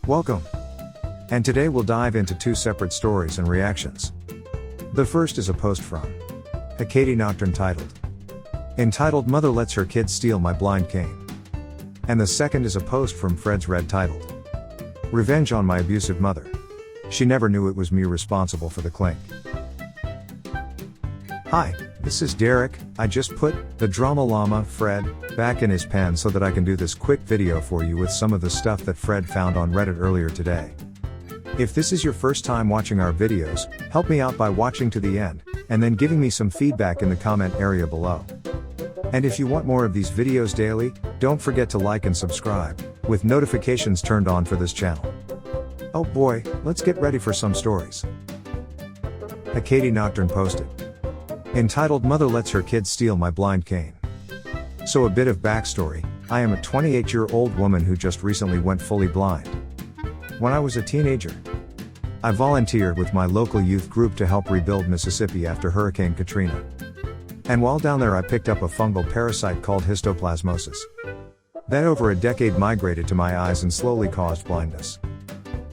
Welcome! And today we'll dive into two separate stories and reactions. The first is a post from Katie Nocturne entitled Mother Lets Her Kid Steal My Blind Cane. And the second is a post from Fred's Red titled Revenge on My Abusive Mother. She never knew it was me responsible for the clink. Hi, this is Derek. I just put the Drama Llama, Fred, back in his pen so that I can do this quick video for you with some of the stuff that Fred found on Reddit earlier today. If this is your first time watching our videos, help me out by watching to the end, and then giving me some feedback in the comment area below. And if you want more of these videos daily, don't forget to like and subscribe, with notifications turned on for this channel. Oh boy, let's get ready for some stories. Katie Nocturne posted. Entitled Mother Lets Her Kid Steal My Blind Cane. So a bit of backstory, I am a 28-year-old woman who just recently went fully blind. When I was a teenager, I volunteered with my local youth group to help rebuild Mississippi after Hurricane Katrina. And while down there I picked up a fungal parasite called histoplasmosis. That over a decade migrated to my eyes and slowly caused blindness.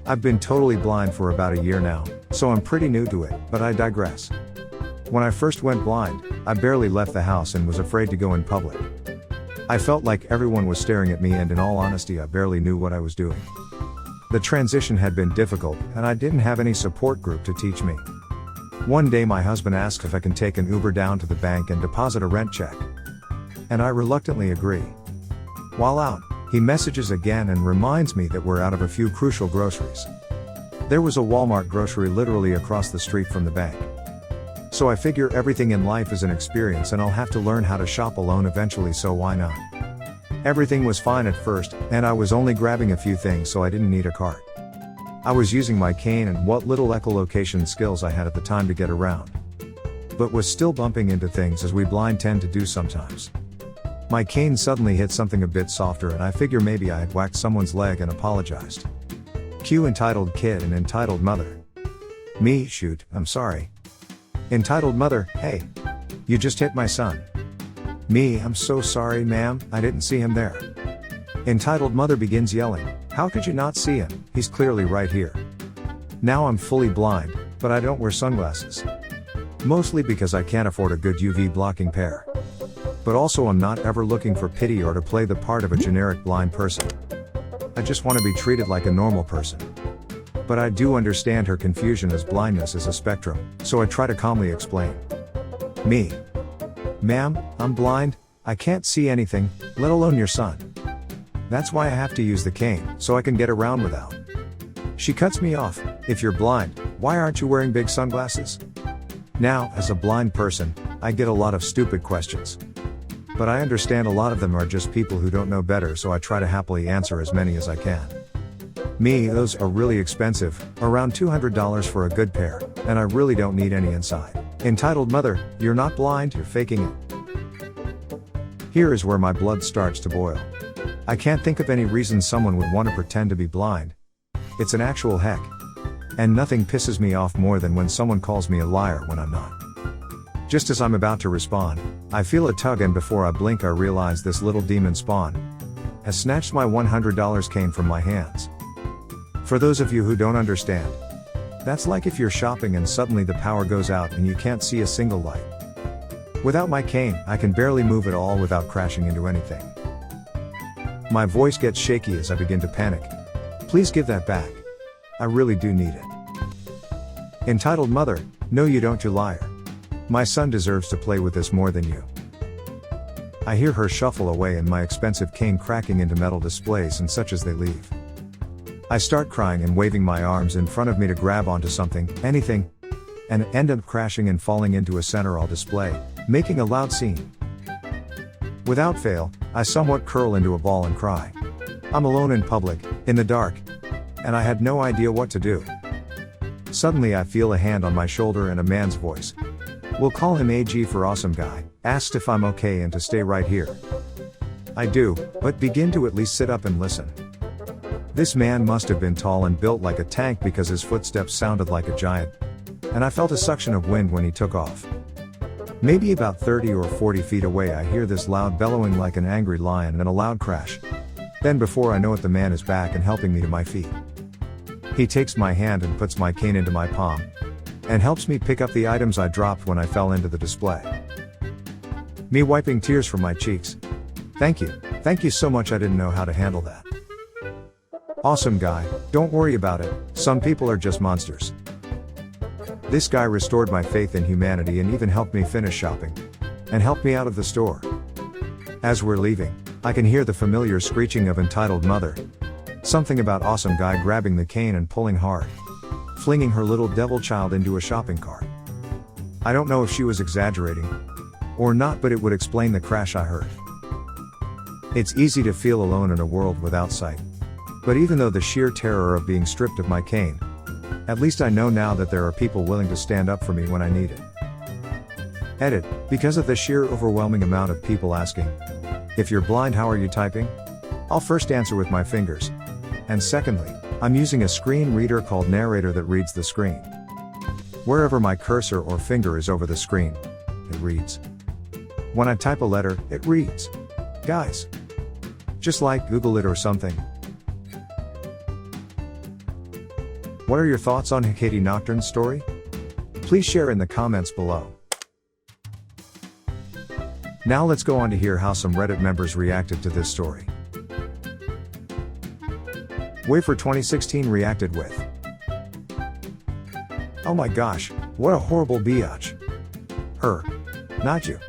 I've been totally blind for about a year now, so I'm pretty new to it, but I digress. When I first went blind, I barely left the house and was afraid to go in public. I felt like everyone was staring at me, and in all honesty I barely knew what I was doing. The transition had been difficult, and I didn't have any support group to teach me. One day my husband asked if I can take an Uber down to the bank and deposit a rent check. And I reluctantly agree. While out, he messages again and reminds me that we're out of a few crucial groceries. There was a Walmart grocery literally across the street from the bank. So I figure everything in life is an experience and I'll have to learn how to shop alone eventually, so why not? Everything was fine at first, and I was only grabbing a few things, so I didn't need a cart. I was using my cane and what little echolocation skills I had at the time to get around. But was still bumping into things, as we blind tend to do sometimes. My cane suddenly hit something a bit softer and I figure maybe I had whacked someone's leg and apologized. Cue entitled kid and entitled mother. Me, shoot, I'm sorry. Entitled mother, hey. You just hit my son. Me, I'm so sorry ma'am, I didn't see him there. Entitled mother begins yelling, how could you not see him, he's clearly right here. Now I'm fully blind, but I don't wear sunglasses. Mostly because I can't afford a good UV blocking pair. But also I'm not ever looking for pity or to play the part of a generic blind person. I just want to be treated like a normal person. But I do understand her confusion, as blindness is a spectrum, so I try to calmly explain. Me. Ma'am, I'm blind, I can't see anything, let alone your son. That's why I have to use the cane, so I can get around without. She cuts me off, if you're blind, why aren't you wearing big sunglasses? Now, as a blind person, I get a lot of stupid questions. But I understand a lot of them are just people who don't know better, so I try to happily answer as many as I can. Me, those are really expensive, around $200 for a good pair, and I really don't need any inside. Entitled mother, you're not blind, you're faking it. Here is where my blood starts to boil. I can't think of any reason someone would want to pretend to be blind. It's an actual heck. And nothing pisses me off more than when someone calls me a liar when I'm not. Just as I'm about to respond, I feel a tug, and before I blink I realize this little demon spawn has snatched my $100 cane from my hands. For those of you who don't understand, that's like if you're shopping and suddenly the power goes out and you can't see a single light. Without my cane, I can barely move at all without crashing into anything. My voice gets shaky as I begin to panic. Please give that back. I really do need it. Entitled mother, no you don't, you liar. My son deserves to play with this more than you. I hear her shuffle away and my expensive cane cracking into metal displays and such as they leave. I start crying and waving my arms in front of me to grab onto something, anything, and end up crashing and falling into a center-all display, making a loud scene. Without fail, I somewhat curl into a ball and cry. I'm alone in public, in the dark, and I had no idea what to do. Suddenly I feel a hand on my shoulder and a man's voice. We'll call him AG for awesome guy, asked if I'm okay and to stay right here. I do, but begin to at least sit up and listen. This man must have been tall and built like a tank because his footsteps sounded like a giant, and I felt a suction of wind when he took off. Maybe about 30 or 40 feet away I hear this loud bellowing like an angry lion and a loud crash. Then before I know it the man is back and helping me to my feet. He takes my hand and puts my cane into my palm, and helps me pick up the items I dropped when I fell into the display. Me wiping tears from my cheeks. Thank you so much. I didn't know how to handle that. Awesome guy, don't worry about it, some people are just monsters. This guy restored my faith in humanity and even helped me finish shopping, and helped me out of the store. As we're leaving, I can hear the familiar screeching of entitled mother. Something about awesome guy grabbing the cane and pulling hard, flinging her little devil child into a shopping cart. I don't know if she was exaggerating or not, but it would explain the crash I heard. It's easy to feel alone in a world without sight. But even though the sheer terror of being stripped of my cane, at least I know now that there are people willing to stand up for me when I need it. Edit, because of the sheer overwhelming amount of people asking, if you're blind, how are you typing? I'll first answer with my fingers. And secondly, I'm using a screen reader called Narrator that reads the screen. Wherever my cursor or finger is over the screen, it reads. When I type a letter, it reads. Guys. Just like Google it or something. What are your thoughts on Hecate Nocturne's story? Please share in the comments below. Now let's go on to hear how some Reddit members reacted to this story. Wafer 2016 reacted with, "Oh my gosh, what a horrible biatch. Her. Not you.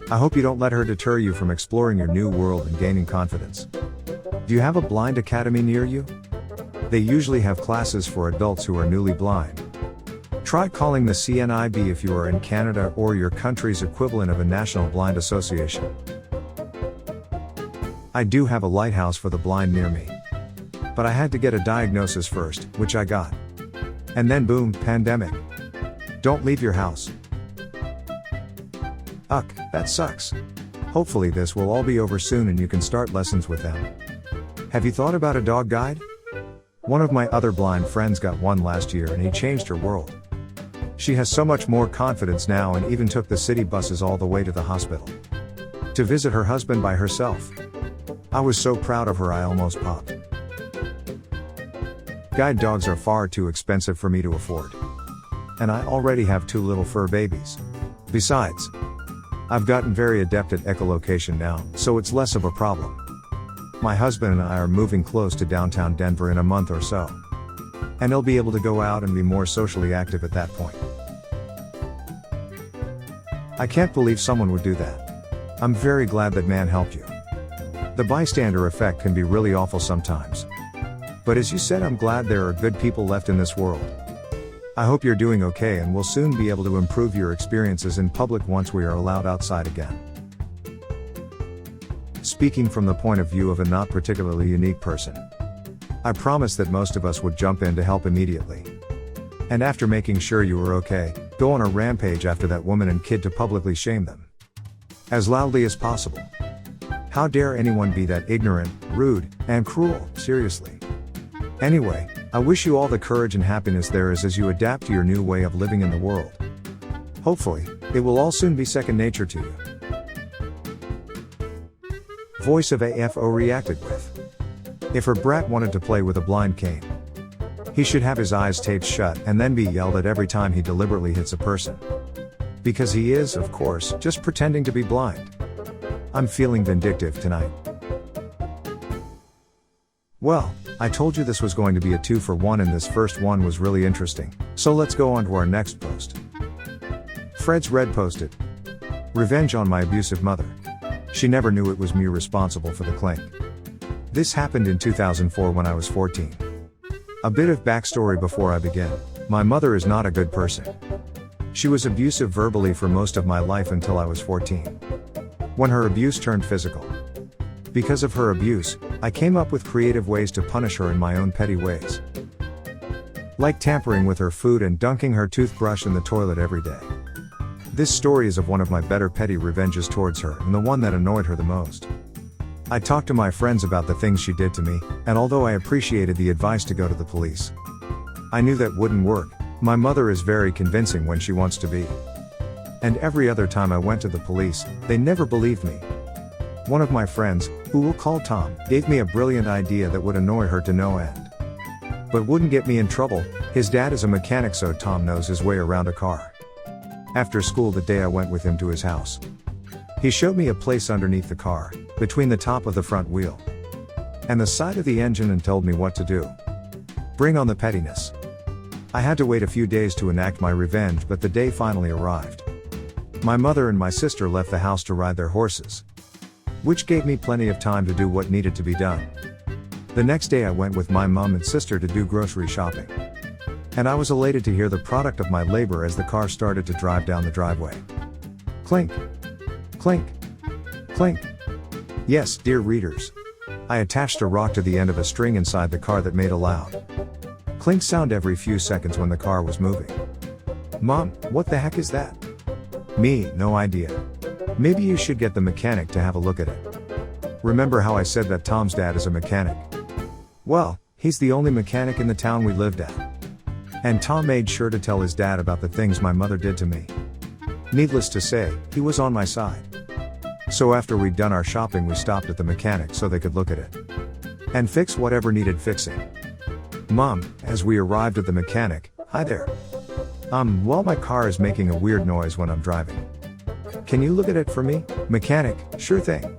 I hope you don't let her deter you from exploring your new world and gaining confidence. Do you have a blind academy near you? They usually have classes for adults who are newly blind. Try calling the CNIB if you are in Canada or your country's equivalent of a National Blind Association. I do have a lighthouse for the blind near me. But I had to get a diagnosis first, which I got. And then boom, pandemic. Don't leave your house. Ugh, that sucks. Hopefully this will all be over soon and you can start lessons with them. Have you thought about a dog guide? One of my other blind friends got one last year and he changed her world. She has so much more confidence now and even took the city buses all the way to the hospital to visit her husband by herself. I was so proud of her I almost popped. Guide dogs are far too expensive for me to afford. And I already have 2 little fur babies. Besides, I've gotten very adept at echolocation now, so it's less of a problem. My husband and I are moving close to downtown Denver in a month or so. And he'll be able to go out and be more socially active at that point. I can't believe someone would do that. I'm very glad that man helped you. The bystander effect can be really awful sometimes. But as you said, I'm glad there are good people left in this world. I hope you're doing okay and will soon be able to improve your experiences in public once we are allowed outside again. Speaking from the point of view of a not particularly unique person, I promise that most of us would jump in to help immediately. And after making sure you were okay, go on a rampage after that woman and kid to publicly shame them. As loudly as possible. How dare anyone be that ignorant, rude, and cruel, seriously. Anyway, I wish you all the courage and happiness there is as you adapt to your new way of living in the world. Hopefully, it will all soon be second nature to you. Voice of AFO reacted with, if her brat wanted to play with a blind cane, he should have his eyes taped shut and then be yelled at every time he deliberately hits a person. Because he is, of course, just pretending to be blind. I'm feeling vindictive tonight. Well, I told you this was going to be a 2-for-1 and this first one was really interesting, so let's go on to our next post. Fred's Red posted, revenge on my abusive mother. She never knew it was me responsible for the clink. This happened in 2004 when I was 14. A bit of backstory before I begin. My mother is not a good person. She was abusive verbally for most of my life until I was 14. When her abuse turned physical. Because of her abuse, I came up with creative ways to punish her in my own petty ways. Like tampering with her food and dunking her toothbrush in the toilet every day. This story is of one of my better petty revenges towards her and the one that annoyed her the most. I talked to my friends about the things she did to me, and although I appreciated the advice to go to the police, I knew that wouldn't work. My mother is very convincing when she wants to be. And every other time I went to the police, they never believed me. One of my friends, who we'll call Tom, gave me a brilliant idea that would annoy her to no end. but wouldn't get me in trouble. His dad is a mechanic, so Tom knows his way around a car. After school the day I went with him to his house, he showed me a place underneath the car, between the top of the front wheel and the side of the engine, and told me what to do. Bring on the pettiness. I had to wait a few days to enact my revenge, but the day finally arrived. My mother and my sister left the house to ride their horses, which gave me plenty of time to do what needed to be done. The next day I went with my mom and sister to do grocery shopping, and I was elated to hear the product of my labor as the car started to drive down the driveway. Clink! Clink! Clink! Yes, dear readers, I attached a rock to the end of a string inside the car that made a loud clink sound every few seconds when the car was moving. Mom, what the heck is that? Me, no idea. Maybe you should get the mechanic to have a look at it. Remember how I said that Tom's dad is a mechanic? Well, he's the only mechanic in the town we lived at. And Tom made sure to tell his dad about the things my mother did to me. Needless to say, he was on my side. So after we'd done our shopping, we stopped at the mechanic so they could look at it and fix whatever needed fixing. Mom, as we arrived at the mechanic, hi there. Well, my car is making a weird noise when I'm driving. Can you look at it for me? Mechanic, sure thing.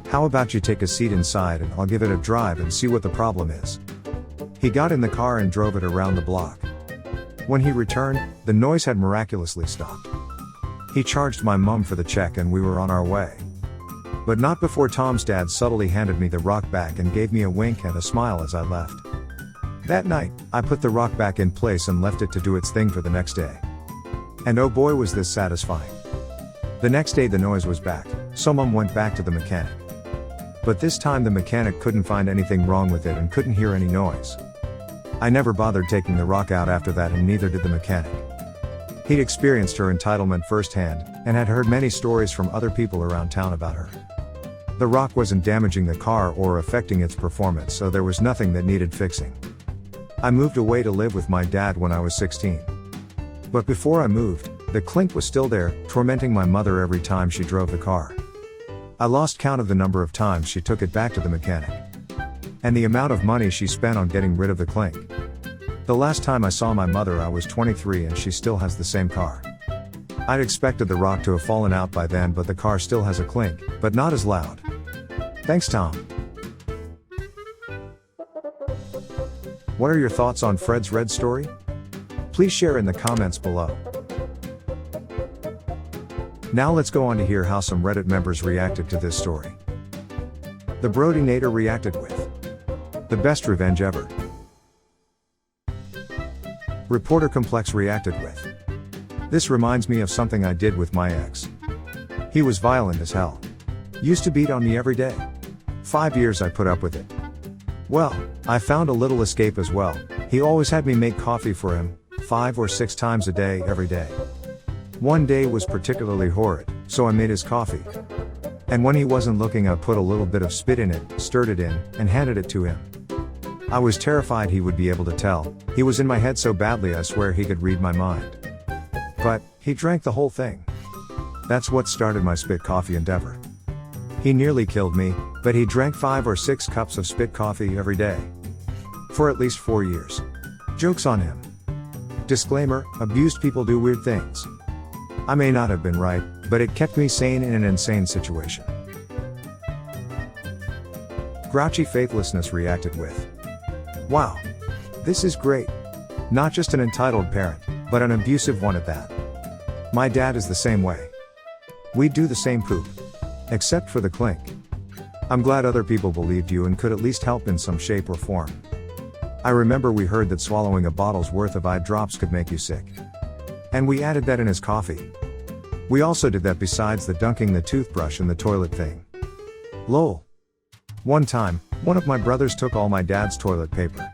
How about you take a seat inside and I'll give it a drive and see what the problem is. He got in the car and drove it around the block. When he returned, the noise had miraculously stopped. He charged my mom for the check and we were on our way. But not before Tom's dad subtly handed me the rock back and gave me a wink and a smile as I left. That night, I put the rock back in place and left it to do its thing for the next day. And oh boy, was this satisfying. The next day the noise was back, so Mom went back to the mechanic. But this time the mechanic couldn't find anything wrong with it and couldn't hear any noise. I never bothered taking the rock out after that, and neither did the mechanic. He'd experienced her entitlement firsthand, and had heard many stories from other people around town about her. The rock wasn't damaging the car or affecting its performance, so there was nothing that needed fixing. I moved away to live with my dad when I was 16. But before I moved, the clink was still there, tormenting my mother every time she drove the car. I lost count of the number of times she took it back to the mechanic, and the amount of money she spent on getting rid of the clink. The last time I saw my mother I was 23 and she still has the same car. I'd expected the rock to have fallen out by then, but the car still has a clink, but not as loud. Thanks, Tom. What are your thoughts on Fred's Red story? Please share in the comments below. Now let's go on to hear how some Reddit members reacted to this story. The Brodinator reacted with, "The best revenge ever." Reporter Complex reacted with, "This reminds me of something I did with my ex. He was violent as hell. Used to beat on me every day. 5 years I put up with it. Well, I found a little escape as well. He always had me make coffee for him, 5 or 6 times a day every day. One day was particularly horrid, so I made his coffee. And when he wasn't looking, I put a little bit of spit in it, stirred it in, and handed it to him. I was terrified he would be able to tell. He was in my head so badly I swear he could read my mind. But he drank the whole thing. That's what started my spit coffee endeavor. He nearly killed me, but he drank 5 or 6 cups of spit coffee every day. For at least 4 years. Joke's on him. Disclaimer, abused people do weird things. I may not have been right, but it kept me sane in an insane situation." Grouchy Faithlessness reacted with, "Wow. This is great. Not just an entitled parent, but an abusive one at that. My dad is the same way. We'd do the same poop. Except for the clink. I'm glad other people believed you and could at least help in some shape or form. I remember we heard that swallowing a bottle's worth of eye drops could make you sick. And we added that in his coffee. We also did that besides the dunking the toothbrush in the toilet thing. Lol. One time, one of my brothers took all my dad's toilet paper.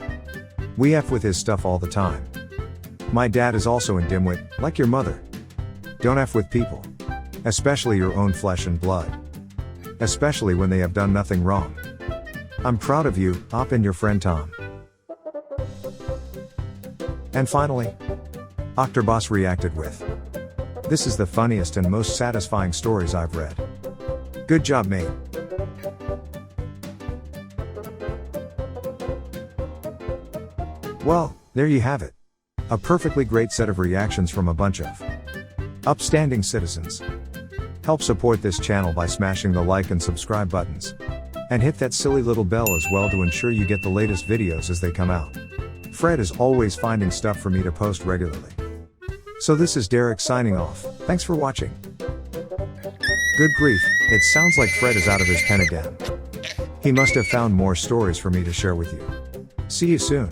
We F with his stuff all the time. My dad is also a dimwit, like your mother. Don't F with people. Especially your own flesh and blood. Especially when they have done nothing wrong. I'm proud of you, Op, and your friend Tom." And finally, Octoboss reacted with, "This is the funniest and most satisfying stories I've read. Good job, mate." Well, there you have it. A perfectly great set of reactions from a bunch of upstanding citizens. Help support this channel by smashing the like and subscribe buttons. And hit that silly little bell as well to ensure you get the latest videos as they come out. Fred is always finding stuff for me to post regularly. So this is Derek signing off. Thanks for watching. Good grief, it sounds like Fred is out of his pen again. He must have found more stories for me to share with you. See you soon.